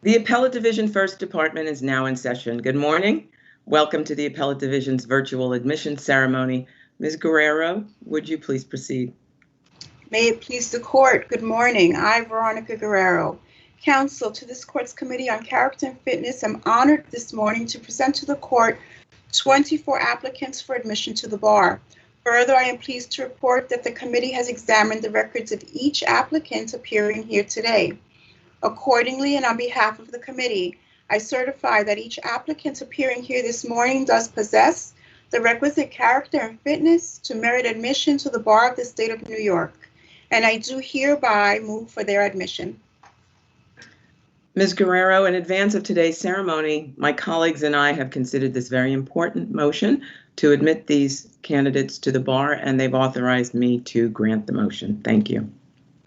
The Appellate Division First Department is now in session. Good morning. Welcome to the Appellate Division's virtual admission ceremony. Ms. Guerrero, would you please proceed? May it please the court, good morning. I, Veronica Guerrero, counsel to this court's Committee on Character and Fitness, am honored this morning to present to the court 24 applicants for admission to the bar. Further, I am pleased to report that the committee has examined the records of each applicant appearing here today. Accordingly, and on behalf of the committee, I certify that each applicant appearing here this morning does possess the requisite character and fitness to merit admission to the bar of the state of New York, and I do hereby move for their admission. Ms. Guerrero, in advance of today's ceremony, my colleagues and I have considered this very important motion to admit these candidates to the bar, and they've authorized me to grant the motion. Thank you.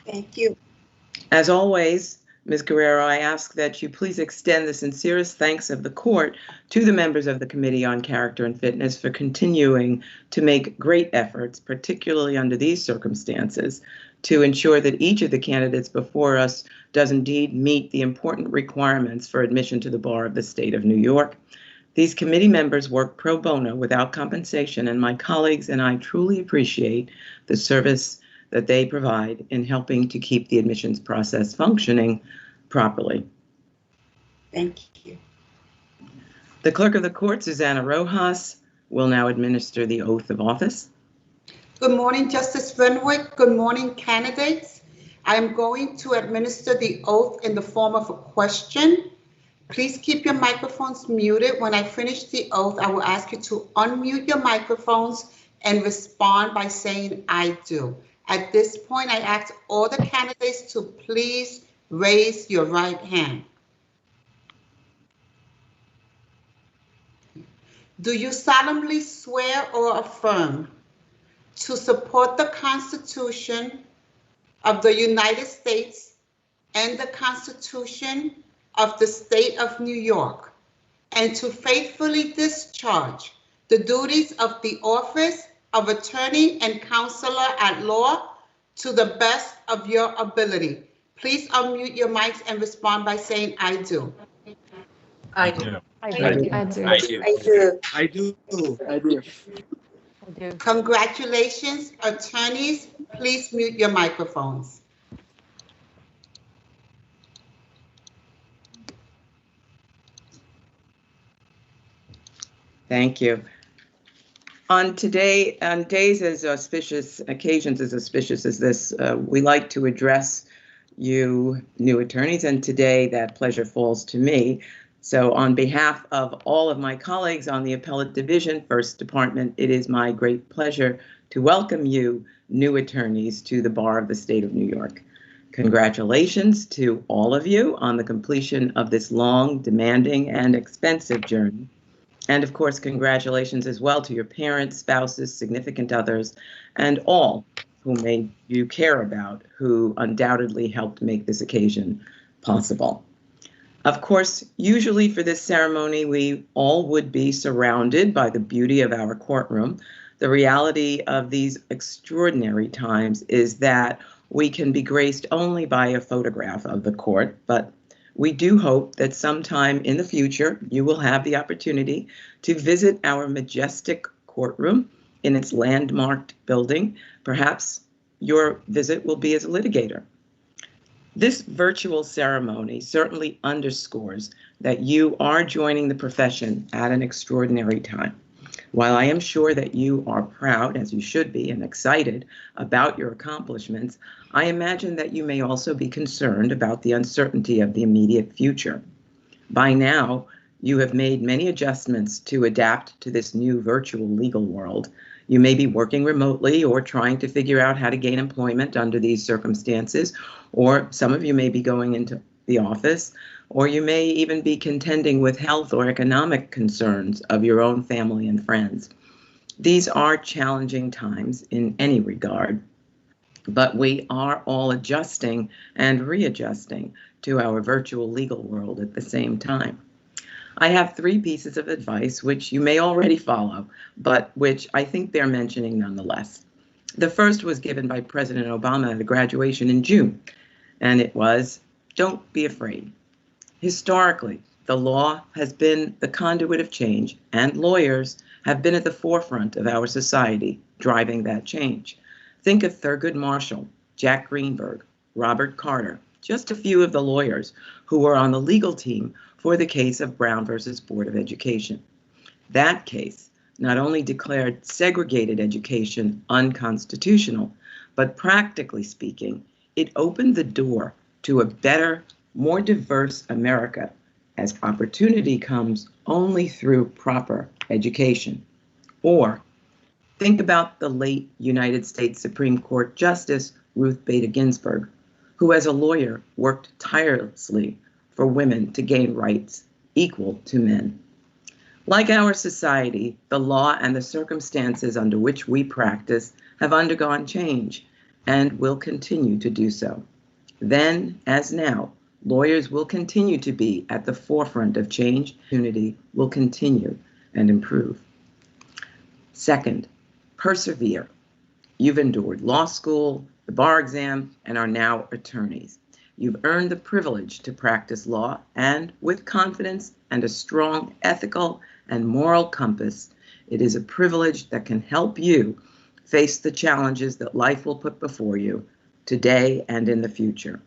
Thank you. As always, Ms. Guerrero, I ask that you please extend the sincerest thanks of the court to the members of the Committee on Character and Fitness for continuing to make great efforts, particularly under these circumstances, to ensure that each of the candidates before us does indeed meet the important requirements for admission to the bar of the state of New York. These committee members work pro bono without compensation, and my colleagues and I truly appreciate the service that they provide in helping to keep the admissions process functioning properly. Thank you. The clerk of the court, Susanna Rojas, will now administer the oath of office. Good morning, Justice Renwick. Good morning, candidates. I am going to administer the oath in the form of a question. Please keep your microphones muted. When I finish the oath, I will ask you to unmute your microphones and respond by saying, "I do." At this point, I ask all the candidates to please raise your right hand. Do you solemnly swear or affirm to support the Constitution of the United States and the Constitution of the State of New York, and to faithfully discharge the duties of the office of Attorney and Counselor at Law to the best of your ability? Please unmute your mics and respond by saying, "I do." I do. I do. I do. I do. I do. I do. I do. I do. Congratulations, attorneys. Please mute your microphones. Thank you. On days as auspicious, occasions as auspicious as this, we like to address you new attorneys, and today that pleasure falls to me. So on behalf of all of my colleagues on the Appellate Division, First Department, it is my great pleasure to welcome you new attorneys to the Bar of the State of New York. Congratulations to all of you on the completion of this long, demanding, and expensive journey. And of course, congratulations as well to your parents, spouses, significant others, and all who you care about, who undoubtedly helped make this occasion possible. Of course, usually for this ceremony, we all would be surrounded by the beauty of our courtroom. The reality of these extraordinary times is that we can be graced only by a photograph of the court, but we do hope that sometime in the future, you will have the opportunity to visit our majestic courtroom in its landmarked building. Perhaps your visit will be as a litigator. This virtual ceremony certainly underscores that you are joining the profession at an extraordinary time. While I am sure that you are proud, as you should be, and excited about your accomplishments, I imagine that you may also be concerned about the uncertainty of the immediate future. By now, you have made many adjustments to adapt to this new virtual legal world. You may be working remotely or trying to figure out how to gain employment under these circumstances, or some of you may be going into the office, or you may even be contending with health or economic concerns of your own family and friends. These are challenging times in any regard, but we are all adjusting and readjusting to our virtual legal world at the same time. I have 3 pieces of advice which you may already follow, but which I think bear mentioning nonetheless. The first was given by President Obama at a graduation in June, and it was, don't be afraid. Historically, the law has been the conduit of change, and lawyers have been at the forefront of our society, driving that change. Think of Thurgood Marshall, Jack Greenberg, Robert Carter, just a few of the lawyers who were on the legal team for the case of Brown versus Board of Education. That case not only declared segregated education unconstitutional, but practically speaking, it opened the door to a better, more diverse America, as opportunity comes only through proper education. Or think about the late United States Supreme Court Justice Ruth Bader Ginsburg, who as a lawyer worked tirelessly for women to gain rights equal to men. Like our society, the law and the circumstances under which we practice have undergone change and will continue to do so. Then, as now, lawyers will continue to be at the forefront of change. Opportunity will continue and improve. Second, persevere. You've endured law school, the bar exam, and are now attorneys. You've earned the privilege to practice law, and with confidence and a strong ethical and moral compass, it is a privilege that can help you face the challenges that life will put before you today and in the future.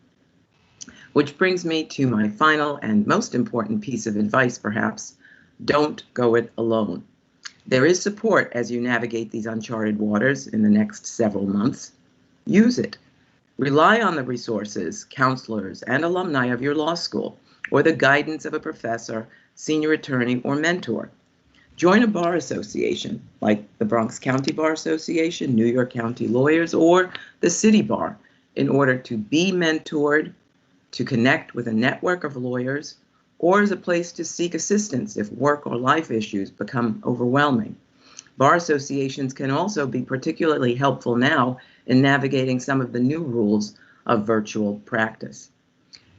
Which brings me to my final and most important piece of advice, perhaps: don't go it alone. There is support as you navigate these uncharted waters in the next several months. Use it. Rely on the resources, counselors, and alumni of your law school, or the guidance of a professor, senior attorney, or mentor. Join a bar association like the Bronx County Bar Association, New York County Lawyers, or the City Bar in order to be mentored, to connect with a network of lawyers, or as a place to seek assistance if work or life issues become overwhelming. Bar associations can also be particularly helpful now in navigating some of the new rules of virtual practice.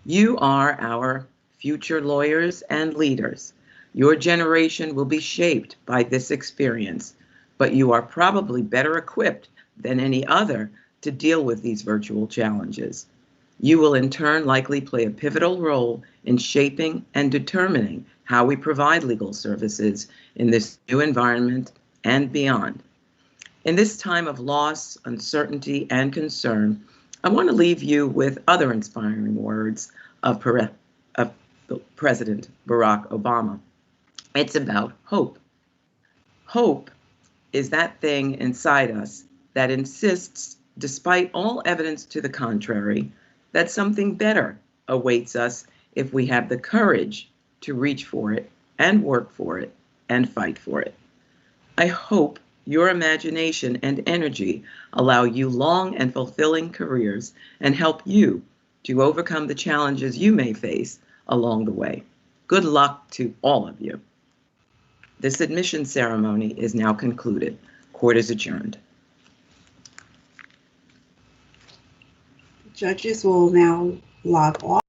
You are our future lawyers and leaders. Your generation will be shaped by this experience, but you are probably better equipped than any other to deal with these virtual challenges. You will in turn likely play a pivotal role in shaping and determining how we provide legal services in this new environment and beyond. In this time of loss, uncertainty, and concern, I want to leave you with other inspiring words of President Barack Obama. It's about hope. Hope is that thing inside us that insists, despite all evidence to the contrary, that something better awaits us if we have the courage to reach for it and work for it and fight for it. I hope your imagination and energy allow you long and fulfilling careers and help you to overcome the challenges you may face along the way. Good luck to all of you. This admission ceremony is now concluded. Court is adjourned. Judges will now log off.